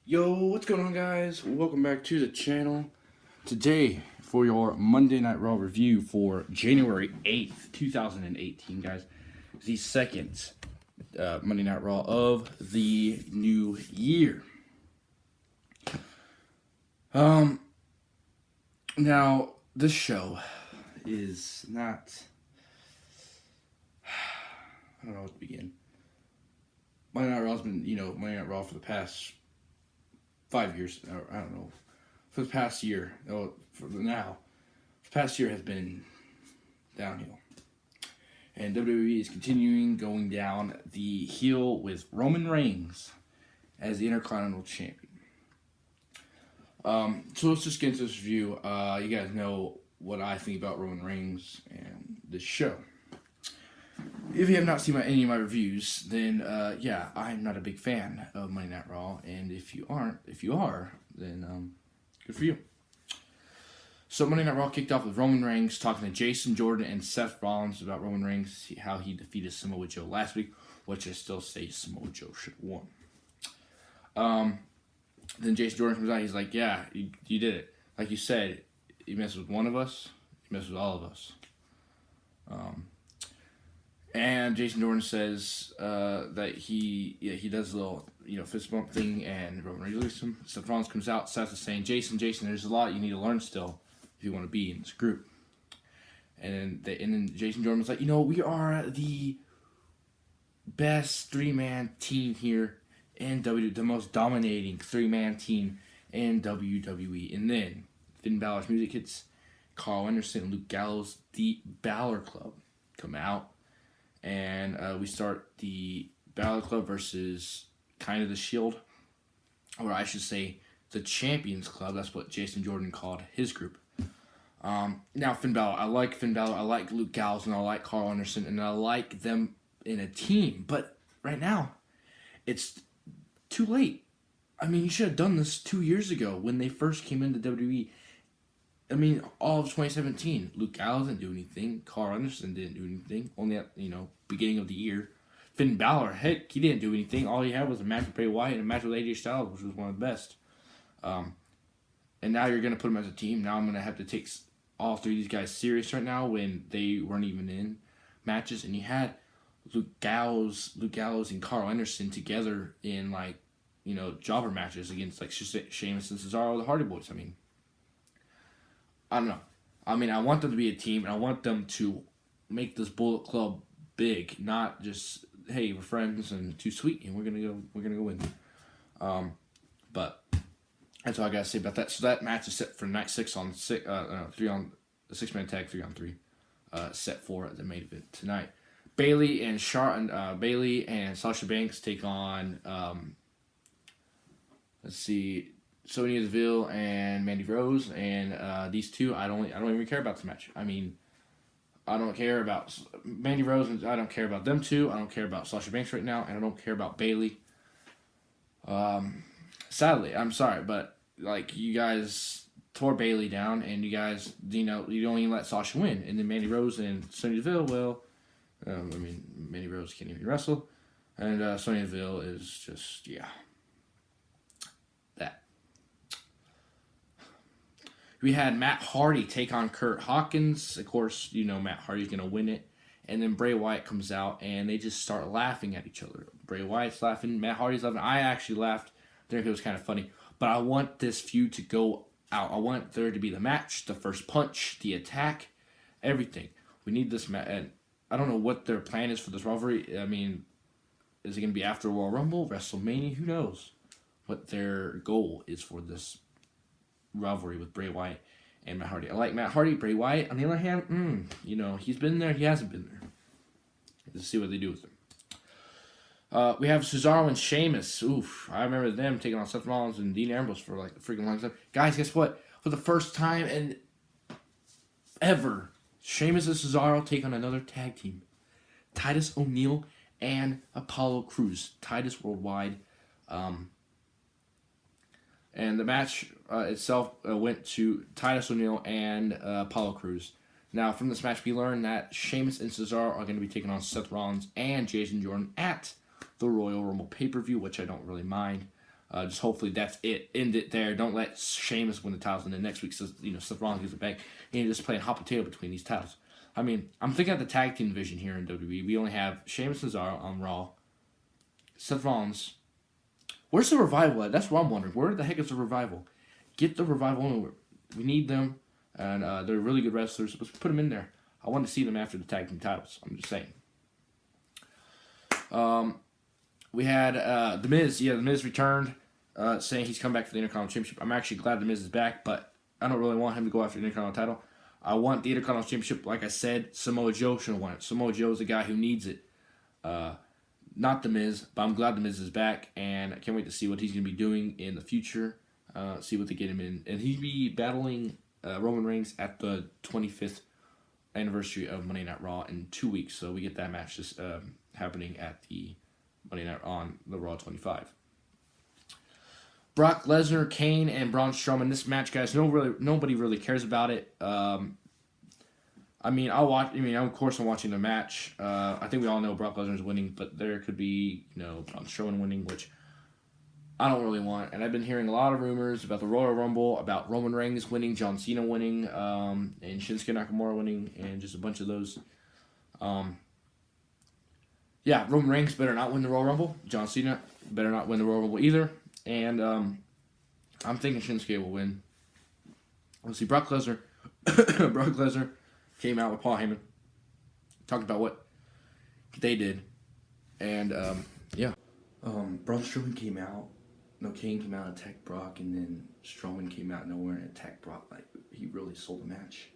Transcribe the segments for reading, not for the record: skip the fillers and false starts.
Yo, what's going on, guys? Welcome back to the channel. Today, for your Monday Night Raw review for January 8th, 2018, guys, the second Monday Night Raw of the new year. Now, this show is not... I don't know what to begin. Monday Night Raw's been, Monday Night Raw for the past 5 years, or I don't know, for the past year, the past year has been downhill. And WWE is continuing going down the heel with Roman Reigns as the Intercontinental Champion. So let's just get into this review. You guys know what I think about Roman Reigns and this show. If you have not seen any of my reviews, then yeah, I'm not a big fan of Monday Night Raw, and if you are, then good for you. So Monday Night Raw kicked off with Roman Reigns talking to Jason Jordan and Seth Rollins about Roman Reigns, how he defeated Samoa Joe last week, which I still say Samoa Joe should have won. Then Jason Jordan comes out, he's like, yeah, you did it. Like you said, you messed with one of us, you messed with all of us. And Jason Jordan says that he does a little fist bump thing, and Roman Reigns releases him. Seth Rollins comes out. Seth is saying, Jason, there's a lot you need to learn still if you want to be in this group. And then Jason Jordan was like, we are the best 3-man team here in WWE, the most dominating 3-man team in WWE. And then Finn Balor's music hits. Carl Anderson and Luke Gallows, the Balor Club, come out. And we start the Balor Club versus kind of the Shield, or I should say the Champions Club. That's what Jason Jordan called his group. Now, Finn Balor. I like Finn Balor. I like Luke Gallows, and I like Carl Anderson, and I like them in a team. But right now, it's too late. I mean, you should have done this 2 years ago when they first came into WWE. I mean, all of 2017, Luke Gallows didn't do anything. Carl Anderson didn't do anything. Only at, beginning of the year. Finn Balor, heck, he didn't do anything. All he had was a match with Bray Wyatt and a match with AJ Styles, which was one of the best. And now you're going to put them as a team. Now I'm going to have to take all three of these guys serious right now when they weren't even in matches. And you had Luke Gallows and Carl Anderson together in, jobber matches against, Sheamus and Cesaro, the Hardy Boys. I don't know. I want them to be a team, and I want them to make this Bullet Club big, not just, hey, we're friends and too sweet, and we're gonna go win. But that's all I gotta say about that. So that match is set for night 6 on 6, 3 on the 6-man tag 3-on-3, set for the main event tonight. Bayley and Sasha Banks take on Sonya Deville and Mandy Rose, and these two, I don't even care about this match. I don't care about Mandy Rose, and I don't care about them two. I don't care about Sasha Banks right now, and I don't care about Bayley. Sadly, I'm sorry, but you guys tore Bayley down, and you guys, you don't even let Sasha win, and then Mandy Rose and Sonya Deville, Mandy Rose can't even wrestle, and Sonya Deville is just that. We had Matt Hardy take on Kurt Hawkins. Of course, Matt Hardy's going to win it. And then Bray Wyatt comes out, and they just start laughing at each other. Bray Wyatt's laughing. Matt Hardy's laughing. I actually laughed. I think it was kind of funny. But I want this feud to go out. I want there to be the match, the first punch, the attack, everything. We need this match. And I don't know what their plan is for this rivalry. Is it going to be after Royal Rumble, WrestleMania? Who knows what their goal is for this rivalry with Bray Wyatt and Matt Hardy. I like Matt Hardy. Bray Wyatt, on the other hand, he's been there, he hasn't been there. Let's see what they do with him. We have Cesaro and Sheamus. Oof, I remember them taking on Seth Rollins and Dean Ambrose for a freaking long time. Guys, guess what? For the first time in ever, Sheamus and Cesaro take on another tag team. Titus O'Neil and Apollo Crews. Titus Worldwide. And the match itself went to Titus O'Neil and Apollo Crews. Now, from this match, we learned that Sheamus and Cesaro are going to be taking on Seth Rollins and Jason Jordan at the Royal Rumble pay-per-view, which I don't really mind. Just hopefully that's it. End it there. Don't let Sheamus win the titles, and then next week, Seth Rollins gets it back, and you're just playing hot potato between these titles. I mean, I'm thinking of the tag team division here in WWE. We only have Sheamus and Cesaro on Raw. Seth Rollins. Where's the Revival at? That's what I'm wondering. Where the heck is the Revival? Get the Revival in. We need them, and they're really good wrestlers. Let's put them in there. I want to see them after the tag team titles. I'm just saying. We had The Miz. Yeah, The Miz returned, saying he's come back for the Intercontinental Championship. I'm actually glad The Miz is back, but I don't really want him to go after the Intercontinental title. I want the Intercontinental Championship. Like I said, Samoa Joe should have won it. Samoa Joe is the guy who needs it. Not The Miz, but I'm glad The Miz is back, and I can't wait to see what he's going to be doing in the future. See what they get him in. And he'd be battling Roman Reigns at the 25th anniversary of Monday Night Raw in 2 weeks. So we get that match just happening at the Monday Night on the Raw 25. Brock Lesnar, Kane, and Braun Strowman. This match, guys, nobody really cares about it. I mean, I'll watch. I mean, of course, I'm watching the match. I think we all know Brock Lesnar's winning, but there could be, Braun Strowman winning, which I don't really want. And I've been hearing a lot of rumors about the Royal Rumble, about Roman Reigns winning, John Cena winning, and Shinsuke Nakamura winning, and just a bunch of those. Yeah, Roman Reigns better not win the Royal Rumble. John Cena better not win the Royal Rumble either. And I'm thinking Shinsuke will win. Let's see, Brock Lesnar. Brock Lesnar came out with Paul Heyman, talked about what they did, and yeah. Braun Strowman came out. No, Kane came out and attacked Brock, and then Strowman came out of nowhere and attacked Brock. Like, he really sold the match.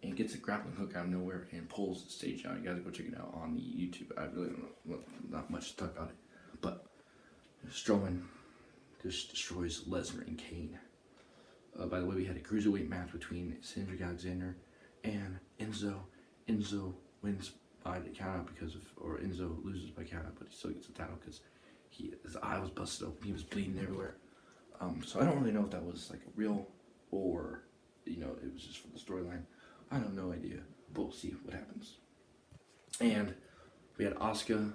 And gets a grappling hook out of nowhere and pulls the stage out. You gotta go check it out on the YouTube. I really don't know, not much to talk about it. But Strowman just destroys Lesnar and Kane. By the way, we had a cruiserweight match between Cedric Alexander and Enzo. Enzo wins by the countout or Enzo loses by countout, but he still gets the title because his eye was busted open. He was bleeding everywhere. So I don't really know if that was like real or, it was just for the storyline. I have no idea, but we'll see what happens. And we had Asuka.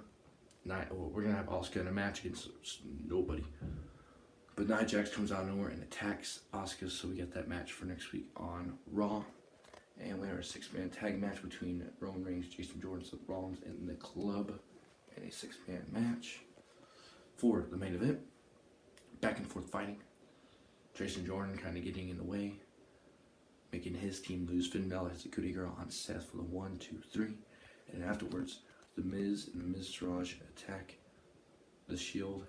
We're going to have Asuka in a match against nobody. But Nia Jax comes out of nowhere and attacks Asuka, so we get that match for next week on Raw. And we have a 6-man tag match between Roman Reigns, Jason Jordan, Seth Rollins, and The Club. And a 6-man match for the main event. Back and forth fighting. Jason Jordan kind of getting in the way, making his team lose. Finn Balor has a goody girl on Seth for the 1, 2, 3. And afterwards, The Miz and the Miztourage attack the Shield.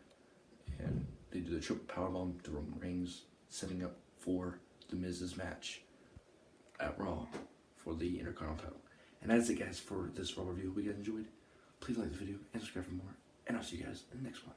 And they do the triple powerbomb to Roman Reigns, setting up for The Miz's match at Raw for the Intercontinental title. And that's it, guys, for this Raw review. Hope you guys enjoyed. Please like the video and subscribe for more. And I'll see you guys in the next one.